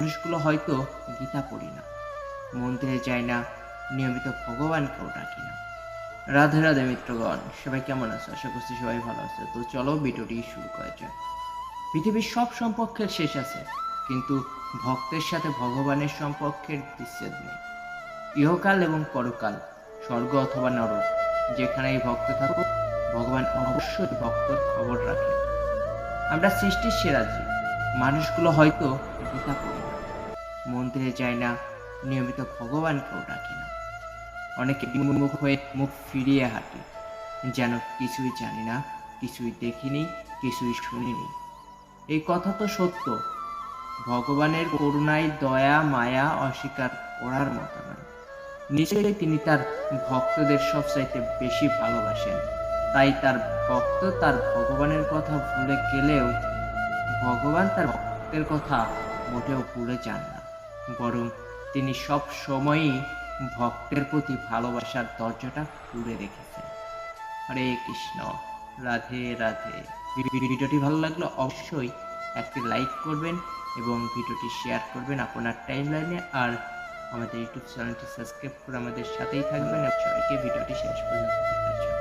মানুষগুলো হয়তো গীতা পড়ি না, মন্দিরে যাই না, নিয়মিত ভগবানকেও ডাকি না। রাধে রাধে মিত্রগণ, সবাই কেমন আছো? আশা করছি সবাই ভালো আছে। তো চলো ভিডিওটি শুরু করা যাক। পৃথিবীর সব সম্পর্কের শেষ আছে, কিন্তু ভক্তের সাথে ভগবানের সম্পর্কের বিচ্ছেদ নেই। ইহকাল এবং পরকাল, স্বর্গ অথবা নরক, যেখানেই ভক্ত থাকুক, ভগবান অবশ্যই ভক্তর খবর রাখেন। আমরা সৃষ্টির সেরা জীব, মানুষগুলো হয়তো গীতা পড়ি না, মন্দিরে যায় না, নিয়মিত ভগবানকেও ডাকি না। অনেকে বিমুখ হয়ে মুখ ফিরিয়ে হাঁটি, যেন কিছুই জানি না, কিছুই দেখিনি, কিছুই শুনিনি। এই কথা তো সত্য, ভগবানের করুণায় দয়া মায়া অস্বীকার করার মতো নয়। নিশ্চয়ই তিনি তার ভক্তদের সবচাইতে বেশি ভালোবাসেন, তাই তার ভক্ত তার ভগবানের কথা ভুলে গেলেও ভগবান তার ভক্তের কথা মোটেও ভুলে যান না, বরং তিনি সব সময়ই ভক্তের প্রতি ভালোবাসার দরজাটা খুলে রেখেছেন। হরে কৃষ্ণ, রাধে রাধে। ভিডিওটি ভালো লাগলে অবশ্যই একটি লাইক করবেন এবং ভিডিওটি শেয়ার করবেন আপনার টাইমলাইনে। আর আমাদের ইউটিউব চ্যানেলটি সাবস্ক্রাইব করে আমাদের সাথেই থাকবেন এবং সবাইকে ভিডিওটি শেষ পর্যন্ত দেখার জন্য।